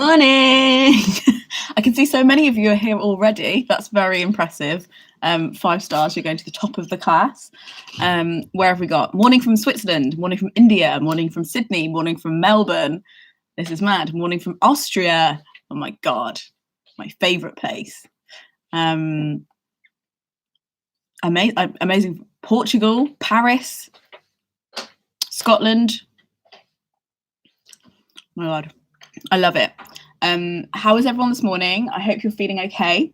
Morning! I can see so many of you are here already. That's very impressive. 5 stars, you're going to the top of the class. Where have we got? Morning from Switzerland, morning from India, morning from Sydney, morning from Melbourne. This is mad. Morning from Austria. Oh my God, my favourite place. Amazing. Portugal, Paris, Scotland. Oh my God. I love it. How is everyone this morning? I hope you're feeling okay.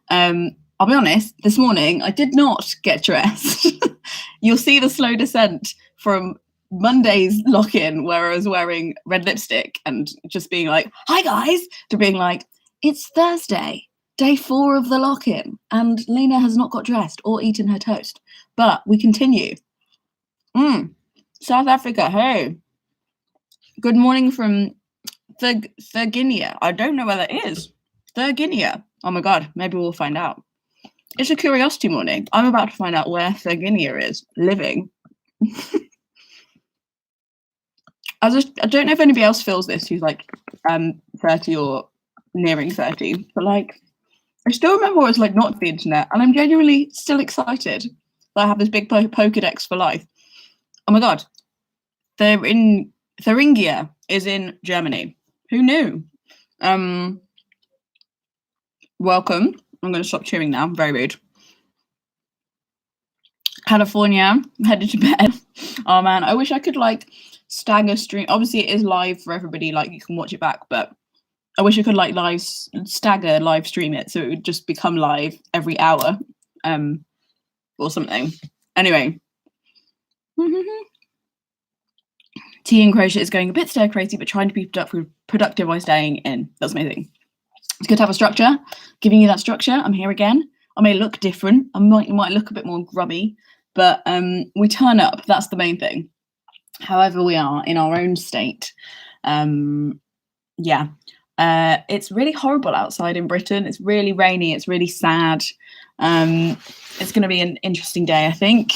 I'll be honest, this morning I did not get dressed. You'll see the slow descent from Monday's lock-in where I was wearing red lipstick and just being like, hi guys, to being like, it's Thursday, day 4 of the lock-in, and Leena has not got dressed or eaten her toast. But we continue. South Africa, hey. Good morning from Thurginia. I don't know where that is. Thurginia. Oh my God, maybe we'll find out. It's a curiosity morning. I'm about to find out where Thurginia is living. I don't know if anybody else feels this who's like 30 or nearing 30, but like I still remember what it's like not to the internet, and I'm genuinely still excited that I have this big Pokedex for life. Oh my God. Thuringia is in Germany. Who knew? Welcome. I'm going to stop chewing now. Very rude. California, headed to bed. Oh man, I wish I could like stagger stream. Obviously, it is live for everybody. Like you can watch it back, but I wish I could like stagger live stream it so it would just become live every hour, or something. Anyway. Tea and crochet is going a bit stir crazy, but trying to be productive while staying in. That's amazing. It's good to have a structure. Giving you that structure. I'm here again. I may look different. I might look a bit more grubby, but we turn up. That's the main thing. However we are in our own state. Yeah. It's really horrible outside in Britain. It's really rainy. It's really sad. It's going to be an interesting day, I think.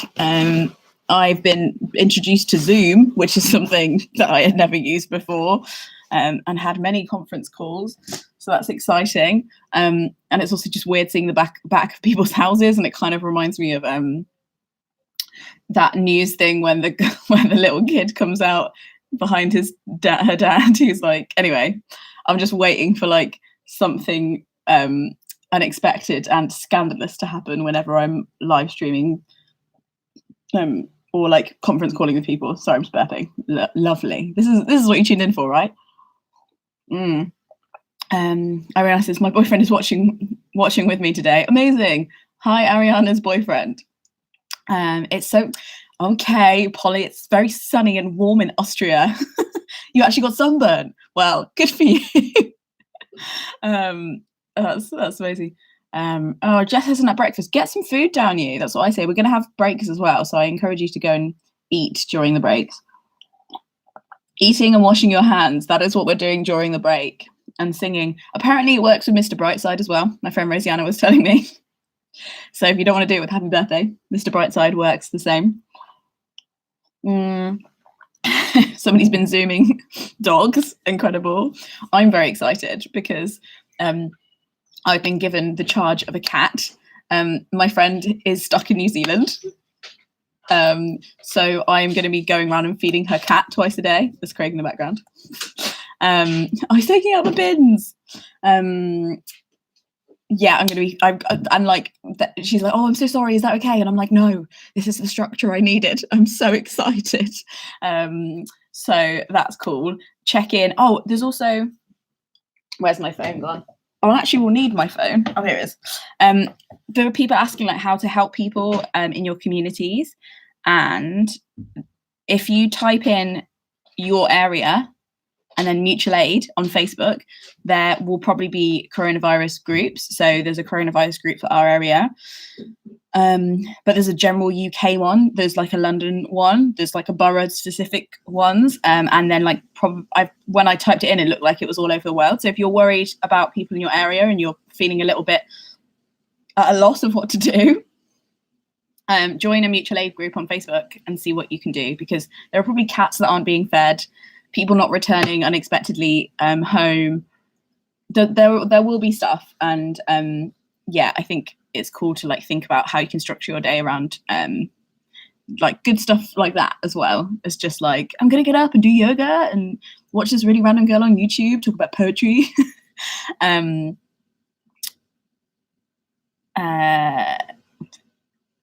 I've been introduced to Zoom, which is something that I had never used before, and had many conference calls. So that's exciting. And it's also just weird seeing the back of people's houses, and it kind of reminds me of that news thing when the little kid comes out behind her dad, who's like, anyway, I'm just waiting for like something unexpected and scandalous to happen whenever I'm live streaming or like conference calling with people. Sorry, I'm just burping. Lovely. This is what you tuned in for, right? Ariana says my boyfriend is watching with me today. Amazing. Hi, Ariana's boyfriend. It's so okay, Polly. It's very sunny and warm in Austria. You actually got sunburn. Well, good for you. That's amazing. Oh, Jess hasn't had breakfast. Get some food down you. That's what I say. We're going to have breaks as well, so I encourage you to go and eat during the breaks. Eating and washing your hands. That is what we're doing during the break. And singing. Apparently it works with Mr. Brightside as well. My friend Rosianna was telling me. So if you don't want to do it with Happy Birthday, Mr. Brightside works the same. Somebody's been Zooming dogs. Incredible. I'm very excited because I've been given the charge of a cat. My friend is stuck in New Zealand. So I'm going to be going around and feeding her cat twice a day. There's Craig in the background. I was taking out the bins. Yeah, I'm going to be, and like, she's like, oh, I'm so sorry. Is that okay? And I'm like, no, this is the structure I needed. I'm so excited. So that's cool. Check in. Oh, there's also, where's my phone gone? I actually will need my phone. Oh, here it is. There are people asking like how to help people in your communities. And if you type in your area and then mutual aid on Facebook, there will probably be coronavirus groups. So there's a coronavirus group for our area. But there's a general UK one. There's like a London one. There's like a borough specific ones. And then like when I typed it in, it looked like it was all over the world. So if you're worried about people in your area and you're feeling a little bit at a loss of what to do, join a mutual aid group on Facebook and see what you can do, because there are probably cats that aren't being fed, people not returning unexpectedly home, there will be stuff, and yeah, I think it's cool to like think about how you can structure your day around like good stuff like that, as well as just like, I'm gonna get up and do yoga and watch this really random girl on YouTube talk about poetry.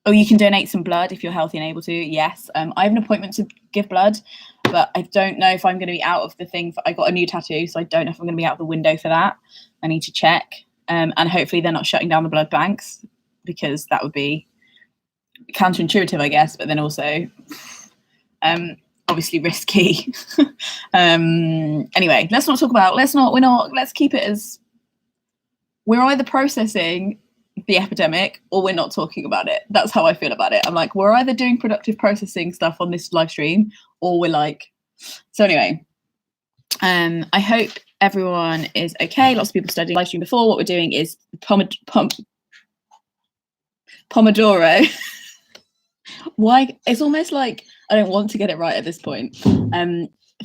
Oh, you can donate some blood if you're healthy and able to. Yes. I have an appointment to give blood, but I don't know if I'm going to be out of the thing. I got a new tattoo, so I don't know if I'm going to be out of the window for that. I need to check. And hopefully they're not shutting down the blood banks, because that would be counterintuitive, I guess, but then also obviously risky. Anyway, let's keep it as, we're either processing the epidemic or we're not talking about it. That's how I feel about it. I'm like, we're either doing productive processing stuff on this live stream, or we're like, so anyway, I hope everyone is okay. Lots of people studying live stream before. What we're doing is Pomodoro. Why? It's almost like I don't want to get it right at this point.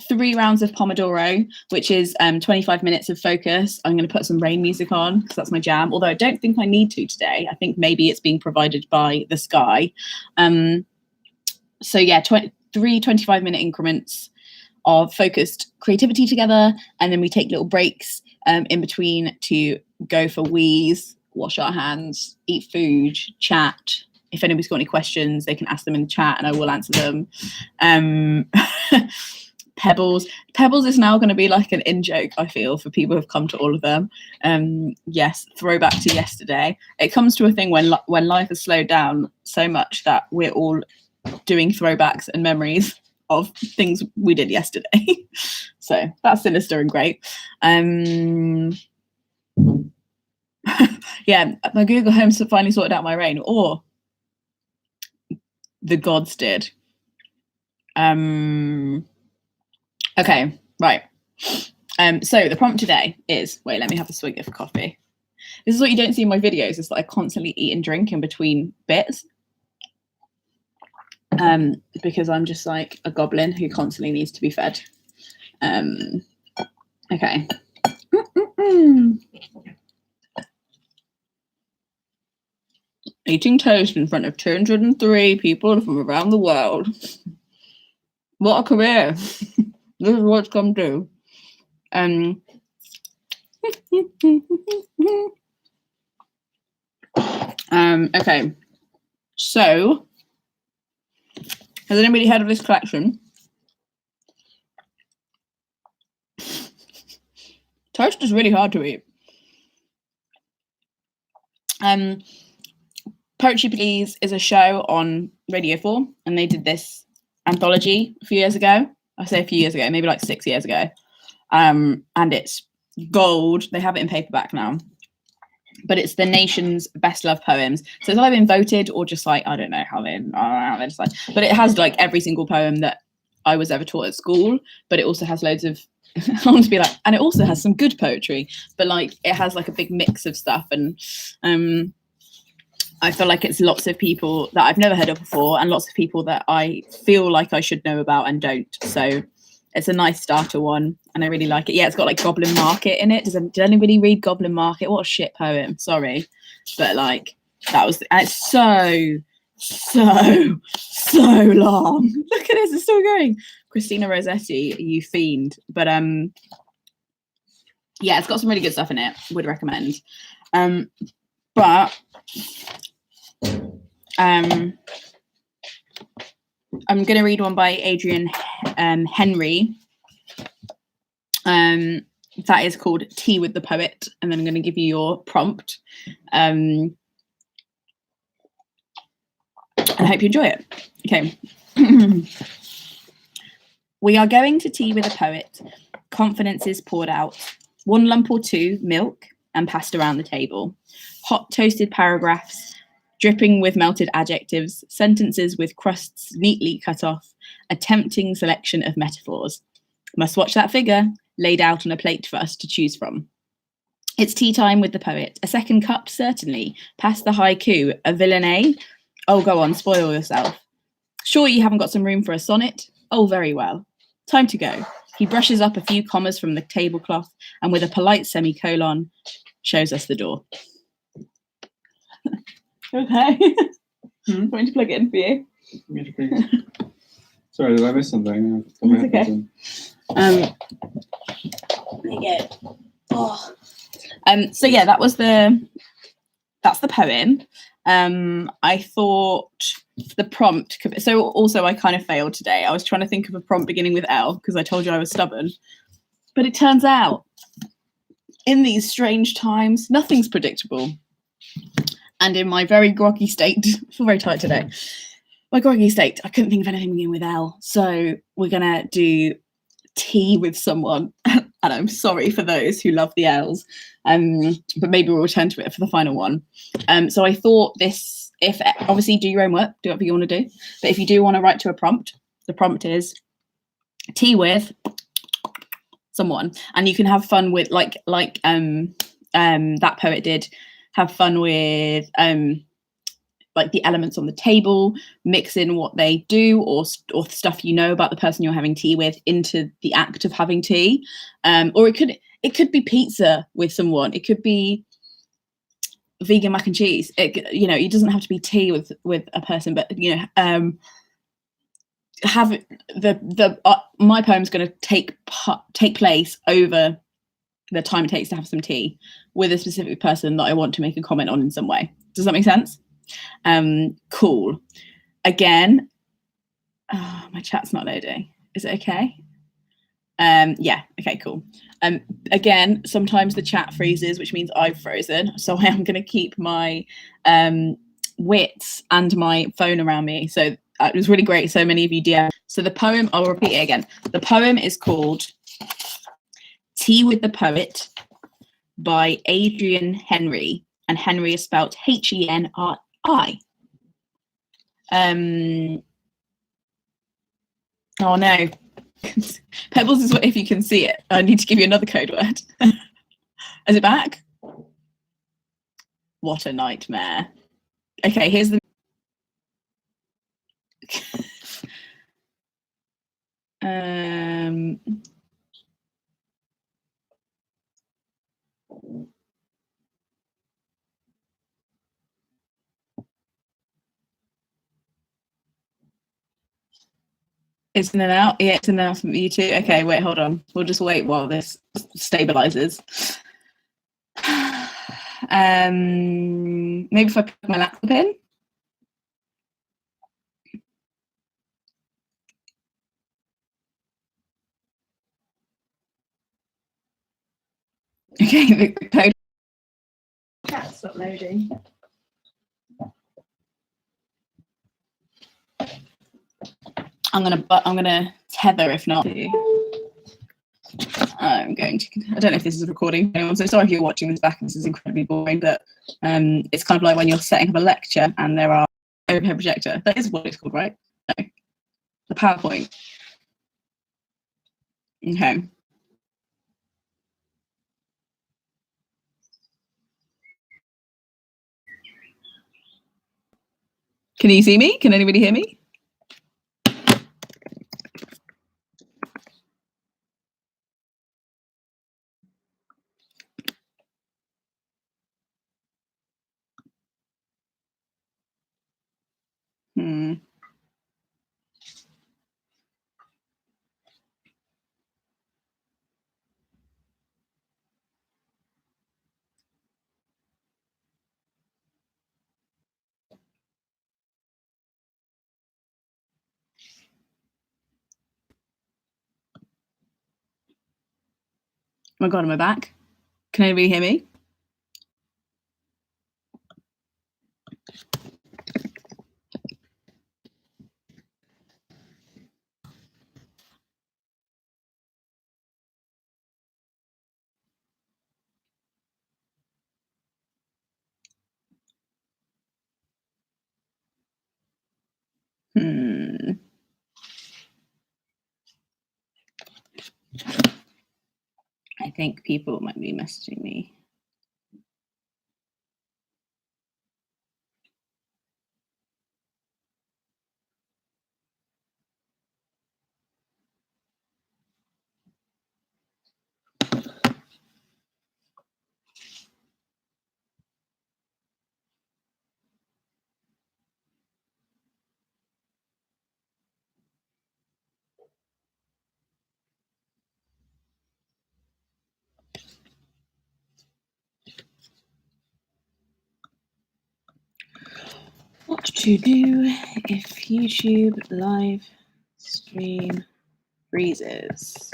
3 rounds of Pomodoro, which is 25 minutes of focus. I'm going to put some rain music on because that's my jam, although I don't think I need to today. I think maybe it's being provided by the sky. So yeah, 3 25-minute increments of focused creativity together, and then we take little breaks in between to go for wheeze, wash our hands, eat food, chat. If anybody's got any questions, they can ask them in the chat and I will answer them. Pebbles is now going to be like an in-joke, I feel, for people who've come to all of them. Yes, throwback to yesterday. It comes to a thing when life has slowed down so much that we're all doing throwbacks and memories of things we did yesterday. So that's sinister and great. Yeah, my Google Home finally sorted out my rain, or the gods did. Okay, right. So the prompt today is, wait, let me have a swig of coffee. This is what you don't see in my videos, is that I constantly eat and drink in between bits. Because I'm just like a goblin who constantly needs to be fed. Okay. Eating toast in front of 203 people from around the world. What a career. This is what it's come to. Okay. So, has anybody heard of this collection? Toast is really hard to eat. Poetry Please is a show on Radio 4, and they did this anthology a few years ago. I say a few years ago, maybe like 6 years ago. And it's gold. They have it in paperback now. But it's the nation's best loved poems. So it's either been voted or just like, I don't know how they decide. But it has like every single poem that I was ever taught at school. But it also has loads of, I want to be like, and it also has some good poetry. But like, it has like a big mix of stuff. And I feel like it's lots of people that I've never heard of before, and lots of people that I feel like I should know about and don't. So it's a nice starter one, and I really like it. Yeah, it's got like Goblin Market in it. Did anybody read Goblin Market? What a shit poem. Sorry. But like, that was, and it's so long. Look at this, it's still going. Christina Rossetti, you fiend. But yeah, it's got some really good stuff in it. Would recommend. But I'm going to read one by Adrian Henry. That is called Tea with the Poet, and then I'm going to give you your prompt. And I hope you enjoy it. Okay. We are going to tea with a poet. Confidence is poured out. 1 lump or 2 milk and passed around the table. Hot toasted paragraphs, dripping with melted adjectives, sentences with crusts neatly cut off, a tempting selection of metaphors. Must watch that figure, laid out on a plate for us to choose from. It's tea time with the poet. A second cup, certainly. Past the haiku, a villain, eh? Oh, go on, spoil yourself. Sure you haven't got some room for a sonnet? Oh, very well. Time to go. He brushes up a few commas from the tablecloth and with a polite semicolon shows us the door. Okay. I'm going to plug it in for you. Sorry, did I miss something? It's okay. There you go. Oh. So yeah, that's the poem. I thought the prompt could be, so also I kind of failed today. I was trying to think of a prompt beginning with L because I told you I was stubborn. But it turns out in these strange times, nothing's predictable. And in my very groggy state, I feel very tired today. My groggy state, I couldn't think of anything beginning with L. So we're gonna do tea with someone. And I'm sorry for those who love the L's. But maybe we'll return to it for the final one. So I thought this, if obviously do your own work, do whatever you want to do. But if you do want to write to a prompt, the prompt is tea with someone, and you can have fun with like that poet did. Have fun with like the elements on the table, mix in what they do or stuff you know about the person you're having tea with into the act of having tea. Or it could be pizza with someone. It could be vegan mac and cheese. It doesn't have to be tea with a person, but have my poem's going to take place over the time it takes to have some tea with a specific person that I want to make a comment on in some way. Does that make sense? Cool. Again, my chat's not loading. Is it okay? Yeah, okay, cool. Again, sometimes the chat freezes, which means I've frozen. So I am going to keep my wits and my phone around me. So it was really great. So many of you DM. So the poem, I'll repeat it again. The poem is called Tea with the Poet by Adrian Henry, and Henry is spelled Henri. Oh no. Pebbles is what if you can see it. I need to give you another code word. Is it back? What a nightmare. Okay, here's the it's in and out. Yeah, it's in and out from you too. Okay, wait, hold on. We'll just wait while this stabilizes. Maybe if I put my laptop in. Okay, the code chat's not loading. I'm gonna tether if not. I don't know if this is a recording. I'm so sorry if you're watching this back. This is incredibly boring, but it's kind of like when you're setting up a lecture and there are overhead projector. That is what it's called, right? No, the PowerPoint. Okay. Can you see me? Can anybody hear me? Oh my God, am I back? Can anybody hear me? I think people might be messaging me. to do if YouTube live stream freezes?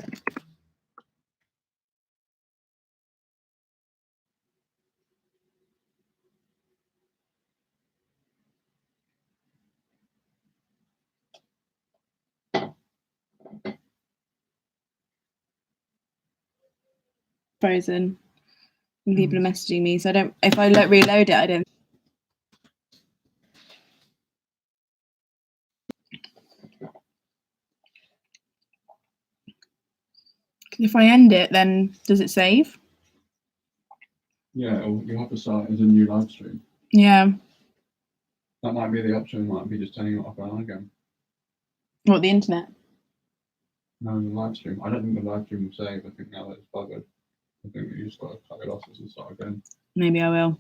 Frozen. And people are messaging me, so I don't. If I reload it, I don't. If I end it, then does it save? Yeah, or you have to start as a new live stream. Yeah. That might be the option. Might be just turning it off and on again. What, the internet? No, the live stream. I don't think the live stream will save. I think now that it's buggered. I think you just got to cut it off and start again. Maybe I will.